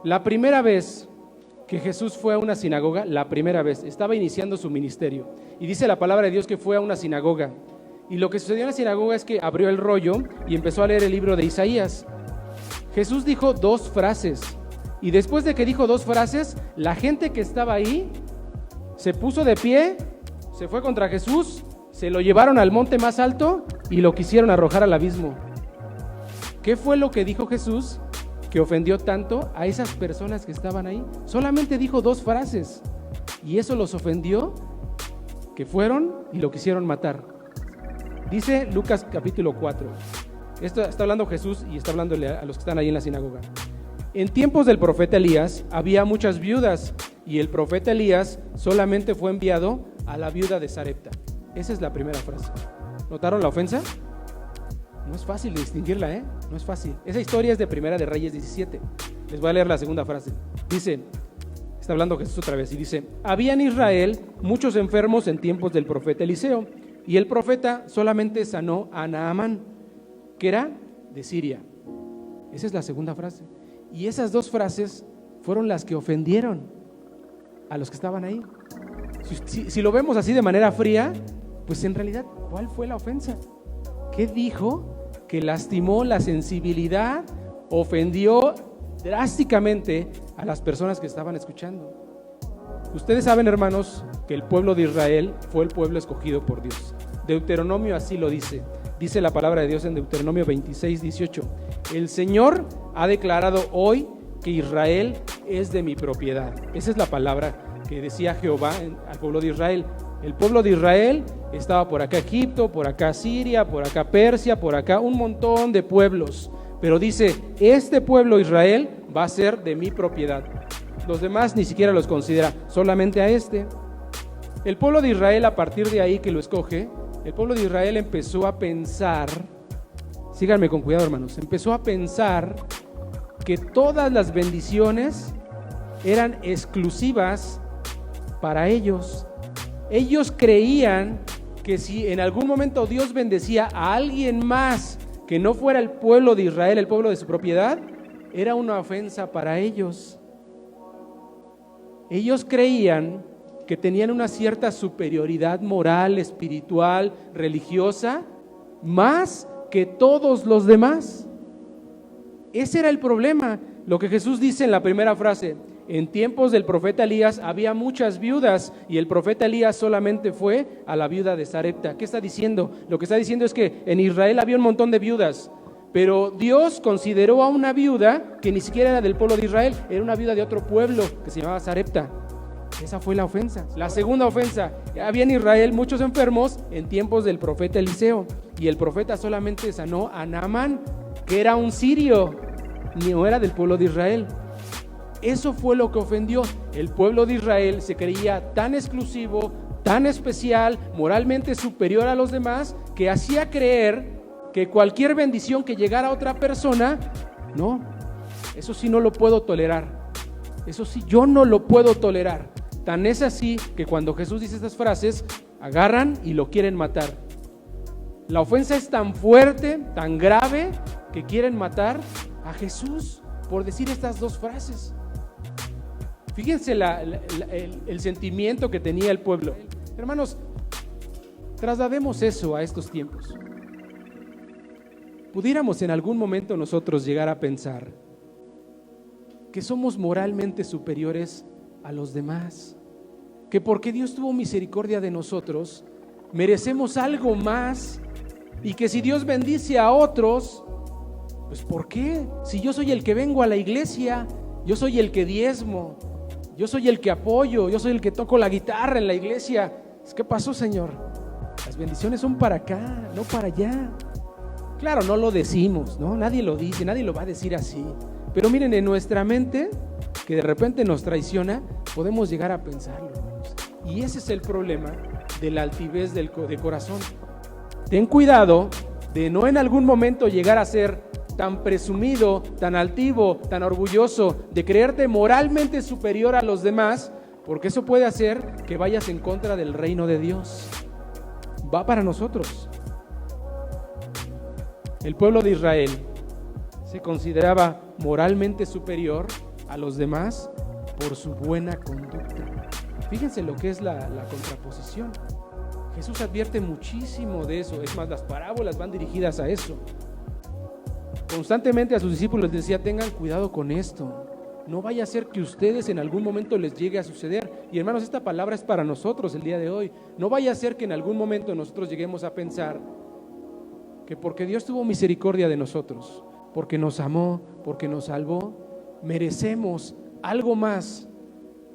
La primera vez que Jesús fue a una sinagoga, la primera vez, estaba iniciando su ministerio. Y dice la palabra de Dios que fue a una sinagoga. Y lo que sucedió en la sinagoga es que abrió el rollo y empezó a leer el libro de Isaías. Jesús dijo 2 frases. Y después de que dijo 2 frases, la gente que estaba ahí se puso de pie, se fue contra Jesús, se lo llevaron al monte más alto y lo quisieron arrojar al abismo. ¿Qué fue lo que dijo Jesús que ofendió tanto a esas personas que estaban ahí? Solamente dijo 2 frases y eso los ofendió, que fueron y lo quisieron matar. Dice Lucas capítulo 4. Esto está hablando Jesús y está hablándole a los que están ahí en la sinagoga. En tiempos del profeta Elías había muchas viudas y el profeta Elías solamente fue enviado a la viuda de Sarepta. Esa es la primera frase. ¿Notaron la ofensa? No es fácil distinguirla, ¿eh? No es fácil. Esa historia es de Primera de Reyes 17. Les voy a leer la segunda frase. Dice, está hablando Jesús otra vez y dice: había en Israel muchos enfermos en tiempos del profeta Eliseo, y el profeta solamente sanó a Naamán, que era de Siria. Esa es la segunda frase. Y esas 2 frases fueron las que ofendieron a los que estaban ahí. Si lo vemos así de manera fría, pues en realidad, ¿cuál fue la ofensa? ¿Qué dijo que lastimó la sensibilidad, ofendió drásticamente a las personas que estaban escuchando? Ustedes saben, hermanos, que el pueblo de Israel fue el pueblo escogido por Dios. Deuteronomio así lo dice. Dice la palabra de Dios en Deuteronomio 26:18. El Señor ha declarado hoy que Israel es de mi propiedad. Esa es la palabra que decía Jehová al pueblo de Israel. El pueblo de Israel estaba por acá Egipto, por acá Siria, por acá Persia, por acá un montón de pueblos. Pero dice, este pueblo Israel va a ser de mi propiedad. Los demás ni siquiera los considera, solamente a este. El pueblo de Israel, a partir de ahí que lo escoge, el pueblo de Israel empezó a pensar, síganme con cuidado, hermanos, empezó a pensar que todas las bendiciones eran exclusivas para ellos. Ellos creían que si en algún momento Dios bendecía a alguien más que no fuera el pueblo de Israel, el pueblo de su propiedad, era una ofensa para ellos. Ellos creían que tenían una cierta superioridad moral, espiritual, religiosa, más que todos los demás. Ese era el problema. Lo que Jesús dice en la primera frase: en tiempos del profeta Elías había muchas viudas y el profeta Elías solamente fue a la viuda de Sarepta. ¿Qué está diciendo? Lo que está diciendo es que en Israel había un montón de viudas, pero Dios consideró a una viuda que ni siquiera era del pueblo de Israel, era una viuda de otro pueblo que se llamaba Sarepta. Esa fue la ofensa. La segunda ofensa: había en Israel muchos enfermos en tiempos del profeta Eliseo y el profeta solamente sanó a Naamán, que era un sirio, no era del pueblo de Israel. Eso fue lo que ofendió. El pueblo de Israel se creía tan exclusivo, tan especial, moralmente superior a los demás, que hacía creer que cualquier bendición que llegara a otra persona, no, eso sí no lo puedo tolerar. Eso sí, yo no lo puedo tolerar. Tan es así que cuando Jesús dice estas frases, agarran y lo quieren matar. La ofensa es tan fuerte, tan grave, que quieren matar a Jesús por decir estas 2 frases. Fíjense el sentimiento que tenía el pueblo. Hermanos, traslademos eso a estos tiempos. Pudiéramos en algún momento nosotros llegar a pensar que somos moralmente superiores a los demás, que porque Dios tuvo misericordia de nosotros, merecemos algo más, y que si Dios bendice a otros, pues ¿por qué? Si yo soy el que vengo a la iglesia, yo soy el que diezmo, yo soy el que apoyo, yo soy el que toco la guitarra en la iglesia. ¿Qué pasó, Señor? Las bendiciones son para acá, no para allá. Claro, no lo decimos, ¿no? Nadie lo dice, nadie lo va a decir así. Pero miren, en nuestra mente, que de repente nos traiciona, podemos llegar a pensarlo, hermanos. Y ese es el problema de la altivez de corazón. Ten cuidado de no en algún momento llegar a ser tan presumido, tan altivo, tan orgulloso, de creerte moralmente superior a los demás, porque eso puede hacer que vayas en contra del reino de Dios. Va para nosotros. El pueblo de Israel se consideraba moralmente superior a los demás por su buena conducta. Fíjense lo que es la contraposición. Jesús advierte muchísimo de eso. Es más, las parábolas van dirigidas a eso. Constantemente a sus discípulos les decía: tengan cuidado con esto. No vaya a ser que ustedes en algún momento les llegue a suceder. Y hermanos, esta palabra es para nosotros el día de hoy. No vaya a ser que en algún momento nosotros lleguemos a pensar que porque Dios tuvo misericordia de nosotros, porque nos amó, porque nos salvó, merecemos algo más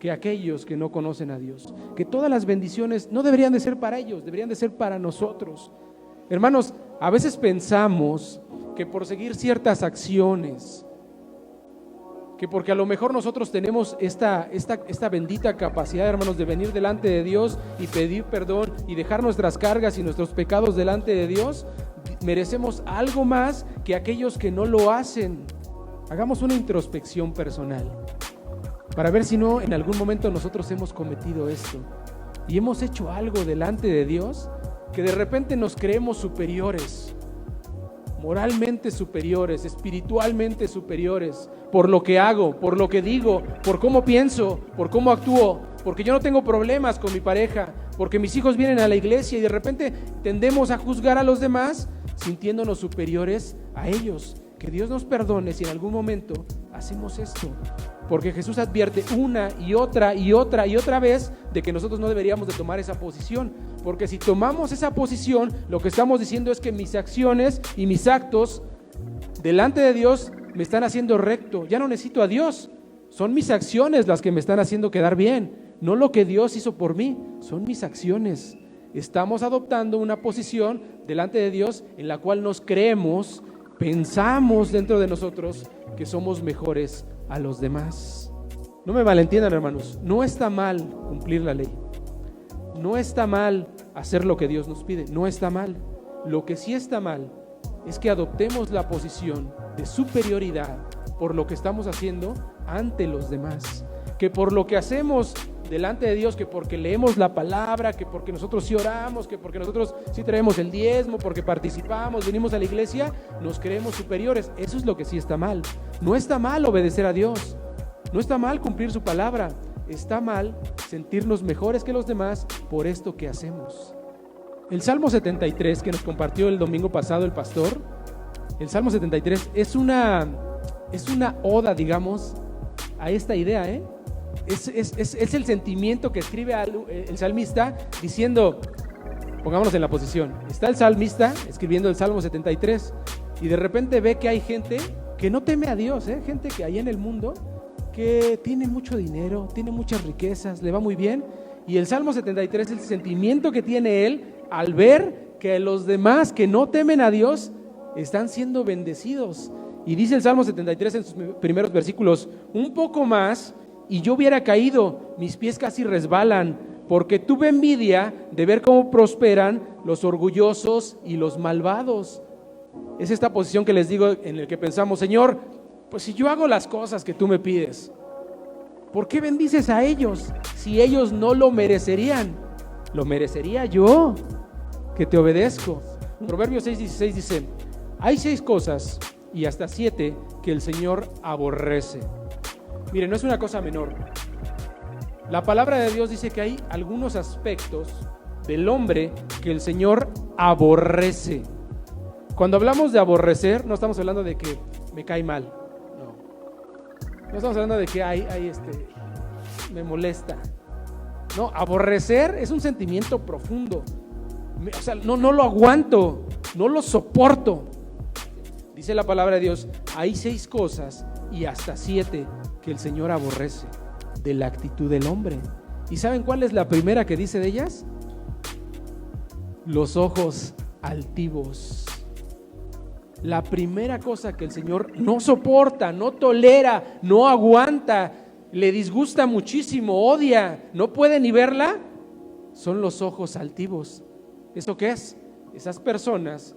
que aquellos que no conocen a Dios. Que todas las bendiciones no deberían de ser para ellos, deberían de ser para nosotros. Hermanos, a veces pensamos que por seguir ciertas acciones, que porque a lo mejor nosotros tenemos esta bendita capacidad, hermanos, de venir delante de Dios y pedir perdón y dejar nuestras cargas y nuestros pecados delante de Dios, merecemos algo más que aquellos que no lo hacen. Hagamos una introspección personal para ver si no en algún momento nosotros hemos cometido esto y hemos hecho algo delante de Dios que de repente nos creemos superiores, moralmente superiores, espiritualmente superiores, por lo que hago, por lo que digo, por cómo pienso, por cómo actúo, porque yo no tengo problemas con mi pareja, porque mis hijos vienen a la iglesia, y de repente tendemos a juzgar a los demás sintiéndonos superiores a ellos. Que Dios nos perdone si en algún momento hacemos esto, porque Jesús advierte una y otra y otra y otra vez de que nosotros no deberíamos de tomar esa posición, porque si tomamos esa posición, lo que estamos diciendo es que mis acciones y mis actos delante de Dios me están haciendo recto. Ya no necesito a Dios, son mis acciones las que me están haciendo quedar bien, no lo que Dios hizo por mí, son mis acciones. Estamos adoptando una posición delante de Dios en la cual nos creemos, pensamos dentro de nosotros que somos mejores a los demás. No me malentiendan, hermanos, no está mal cumplir la ley, no está mal hacer lo que Dios nos pide, no está mal. Lo que sí está mal es que adoptemos la posición de superioridad por lo que estamos haciendo ante los demás, que por lo que hacemos delante de Dios, que porque leemos la palabra, que porque nosotros sí oramos, que porque nosotros sí traemos el diezmo, porque participamos, venimos a la iglesia, nos creemos superiores. Eso es lo que sí está mal. No está mal obedecer a Dios, no está mal cumplir su palabra, está mal sentirnos mejores que los demás por esto que hacemos. El Salmo 73 que nos compartió el domingo pasado el pastor, el Salmo 73 es una oda, digamos, a esta idea, Es el sentimiento que escribe el salmista diciendo, pongámonos en la posición, está el salmista escribiendo el Salmo 73 y de repente ve que hay gente que no teme a Dios, gente que hay en el mundo que tiene mucho dinero, tiene muchas riquezas, le va muy bien, y el Salmo 73 es el sentimiento que tiene él al ver que los demás que no temen a Dios están siendo bendecidos. Y dice el Salmo 73 en sus primeros versículos: un poco más y yo hubiera caído, mis pies casi resbalan, porque tuve envidia de ver cómo prosperan los orgullosos y los malvados. Es esta posición que les digo en el que pensamos: Señor, pues si yo hago las cosas que tú me pides, ¿por qué bendices a ellos si ellos no lo merecerían? ¿Lo merecería yo que te obedezco? Proverbios 6:16 dice: hay 6 cosas y hasta 7 que el Señor aborrece. Miren, no es una cosa menor. La palabra de Dios dice que hay algunos aspectos del hombre que el Señor aborrece. Cuando hablamos de aborrecer, no estamos hablando de que me cae mal. No estamos hablando de que me molesta. No, aborrecer es un sentimiento profundo. O sea, no lo aguanto, no lo soporto. Dice la palabra de Dios, hay 6 cosas y hasta 7 que el Señor aborrece de la actitud del hombre. ¿Y saben cuál es la primera que dice de ellas? Los ojos altivos. La primera cosa que el Señor no soporta, no tolera, no aguanta, le disgusta muchísimo, odia, no puede ni verla, son los ojos altivos. ¿Eso qué es? Esas personas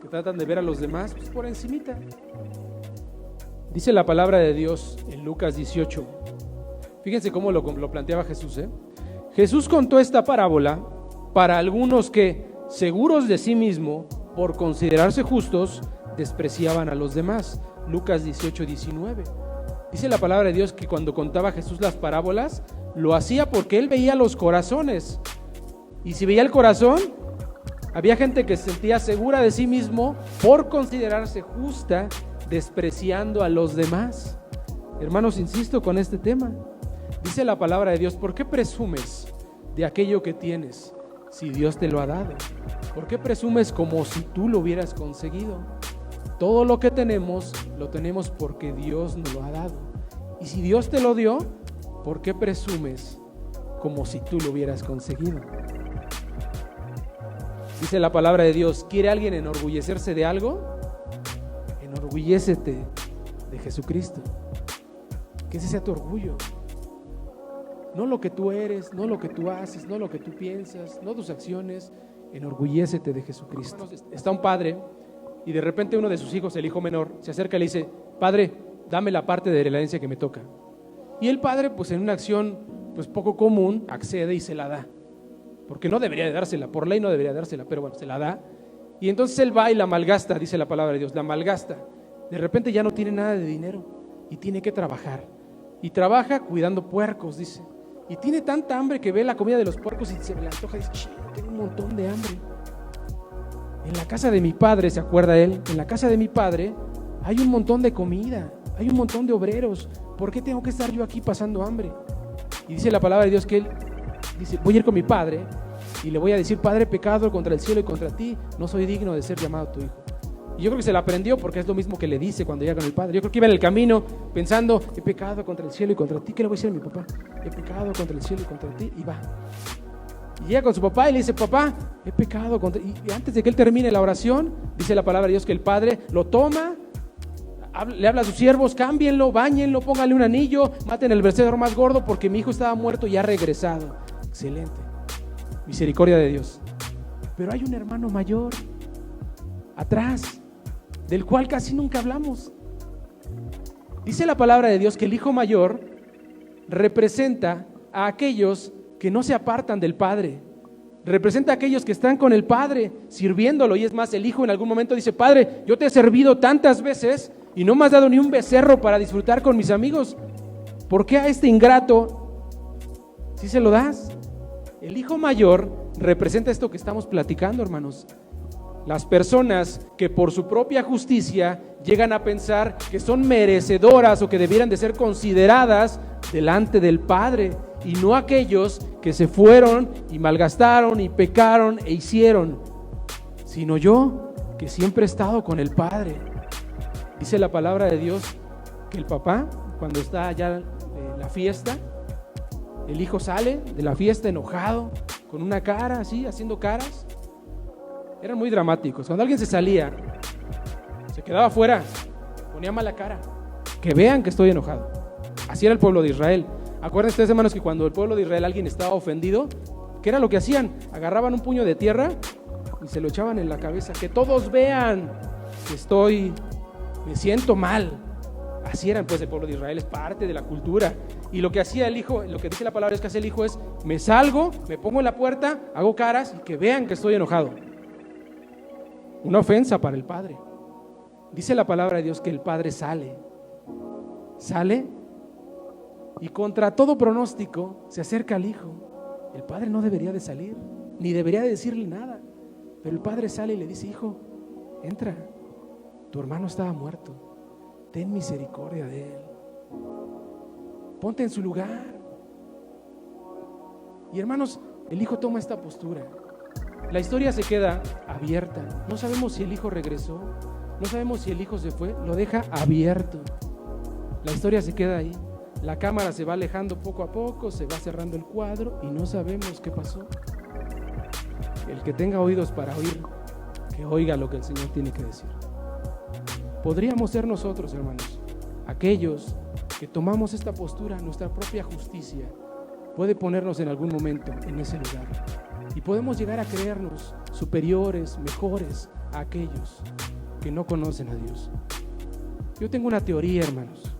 que tratan de ver a los demás pues, por encimita. Dice la palabra de Dios en Lucas 18. Fíjense cómo lo planteaba Jesús. Jesús contó esta parábola para algunos que, seguros de sí mismo, por considerarse justos, despreciaban a los demás. Lucas 18:19. Dice la palabra de Dios que cuando contaba Jesús las parábolas, lo hacía porque él veía los corazones. Y si veía el corazón, había gente que se sentía segura de sí mismo por considerarse justa, despreciando a los demás. Hermanos, insisto con este tema. Dice la palabra de Dios, ¿por qué presumes de aquello que tienes si Dios te lo ha dado? ¿Por qué presumes como si tú lo hubieras conseguido? Todo lo que tenemos, lo tenemos porque Dios nos lo ha dado. Y si Dios te lo dio, ¿por qué presumes como si tú lo hubieras conseguido? Dice la palabra de Dios, ¿quiere alguien enorgullecerse de algo? Enorgullécete de Jesucristo. Que ese sea tu orgullo. No lo que tú eres, no lo que tú haces, no lo que tú piensas, no tus acciones. Enorgullécete de Jesucristo. Está un padre y de repente uno de sus hijos, el hijo menor, se acerca y le dice, padre, dame la parte de la herencia que me toca. Y el padre, pues en una acción pues poco común, accede y se la da. Porque no debería de dársela, por ley no debería dársela, pero bueno, se la da. Y entonces él va y la malgasta, dice la palabra de Dios, la malgasta. De repente ya no tiene nada de dinero y tiene que trabajar. Y trabaja cuidando puercos, dice. Y tiene tanta hambre que ve la comida de los puercos y se le antoja y dice, tengo un montón de hambre. En la casa de mi padre, se acuerda él, en la casa de mi padre hay un montón de comida, hay un montón de obreros. ¿Por qué tengo que estar yo aquí pasando hambre? Y dice la palabra de Dios que él dice, voy a ir con mi padre y le voy a decir, Padre, he pecado contra el cielo y contra ti, no soy digno de ser llamado tu hijo. Y yo creo que se la aprendió porque es lo mismo que le dice cuando llega con el padre. Yo creo que iba en el camino pensando, he pecado contra el cielo y contra ti, ¿qué le voy a decir a mi papá? He pecado contra el cielo y contra ti, y va. Y llega con su papá y le dice, papá, he pecado contra... Y antes de que él termine la oración, dice la palabra de Dios que el padre lo toma, le habla a sus siervos, cámbienlo, báñenlo, pónganle un anillo, maten el becerro más gordo porque mi hijo estaba muerto y ha regresado. Excelente, misericordia de Dios. Pero hay un hermano mayor atrás, del cual casi nunca hablamos. Dice la palabra de Dios que el hijo mayor representa a aquellos que no se apartan del Padre, representa a aquellos que están con el Padre sirviéndolo. Y es más, el hijo en algún momento dice, Padre, yo te he servido tantas veces y no me has dado ni un becerro para disfrutar con mis amigos. ¿Por qué a este ingrato sí se lo das? El hijo mayor representa esto que estamos platicando, hermanos. Las personas que por su propia justicia llegan a pensar que son merecedoras o que debieran de ser consideradas delante del Padre, y no aquellos que se fueron y malgastaron y pecaron e hicieron, sino yo, que siempre he estado con el Padre. Dice la palabra de Dios que el papá, cuando está allá en la fiesta, el hijo sale de la fiesta enojado, con una cara así, haciendo caras. Eran muy dramáticos. Cuando alguien se salía, se quedaba afuera, ponía mala cara, que vean que estoy enojado. Así era el pueblo de Israel. Acuérdense ustedes, hermanos, que cuando el pueblo de Israel alguien estaba ofendido, ¿qué era lo que hacían? Agarraban un puño de tierra y se lo echaban en la cabeza, que todos vean que me siento mal. Así eran pues el pueblo de Israel, es parte de la cultura. Y lo que hacía el hijo, lo que dice la palabra es que hace el hijo es, me salgo, me pongo en la puerta, hago caras y que vean que estoy enojado. Una ofensa para el padre. Dice la palabra de Dios que el padre sale y contra todo pronóstico se acerca al hijo. El padre no debería de salir, ni debería de decirle nada, pero el padre sale y le dice, hijo, entra, tu hermano estaba muerto, ten misericordia de él, ponte en su lugar. Y hermanos, el hijo toma esta postura. La historia se queda abierta. No sabemos si el hijo regresó, no sabemos si el hijo se fue, lo deja abierto. La historia se queda ahí. La cámara se va alejando poco a poco, se va cerrando el cuadro y no sabemos qué pasó. El que tenga oídos para oír, que oiga lo que el Señor tiene que decir. Podríamos ser nosotros, hermanos, aquellos que tomamos esta postura, nuestra propia justicia puede ponernos en algún momento en ese lugar. Y podemos llegar a creernos superiores, mejores a aquellos que no conocen a Dios. Yo tengo una teoría, hermanos,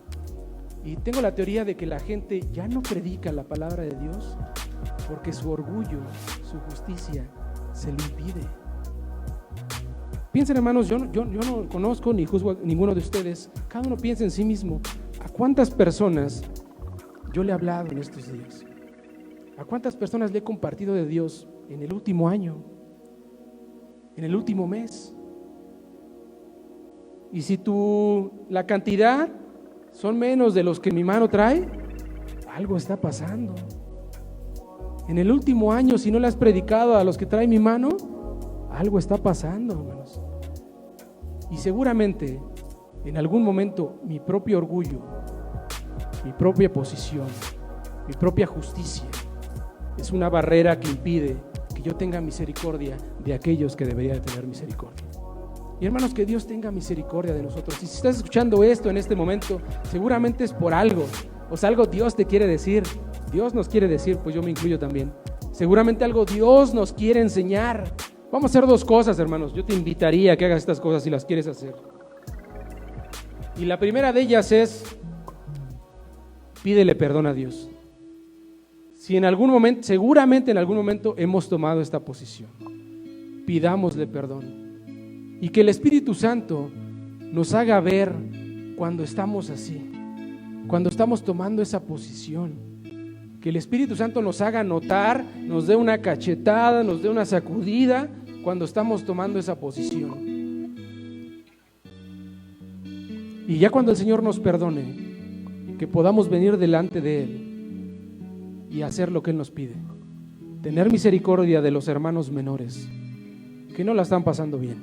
y tengo la teoría de que la gente ya no predica la palabra de Dios porque su orgullo, su justicia se lo impide. Piensen, hermanos, yo no conozco ni juzgo a ninguno de ustedes. Cada uno piensa en sí mismo. ¿A cuántas personas yo le he hablado en estos días? ¿A cuántas personas le he compartido de Dios en el último año? ¿En el último mes? Y si la cantidad son menos de los que mi mano trae, algo está pasando. En el último año, si no le has predicado a los que trae mi mano, algo está pasando, hermanos. Y seguramente en algún momento mi propio orgullo, mi propia posición, mi propia justicia es una barrera que impide que yo tenga misericordia de aquellos que debería de tener misericordia. Y hermanos, que Dios tenga misericordia de nosotros. Y si estás escuchando esto en este momento, seguramente es por algo. O sea, algo Dios te quiere decir. Dios nos quiere decir, pues yo me incluyo también. Seguramente algo Dios nos quiere enseñar. Vamos a hacer dos cosas, hermanos. Yo te invitaría a que hagas estas cosas si las quieres hacer. Y la primera de ellas es, pídele perdón a Dios. Si en algún momento, seguramente en algún momento hemos tomado esta posición, pidámosle perdón. Y que el Espíritu Santo nos haga ver cuando estamos así, cuando estamos tomando esa posición. Que el Espíritu Santo nos haga notar, nos dé una cachetada, nos dé una sacudida cuando estamos tomando esa posición. Y ya cuando el Señor nos perdone, que podamos venir delante de Él y hacer lo que Él nos pide. Tener misericordia de los hermanos menores que no la están pasando bien.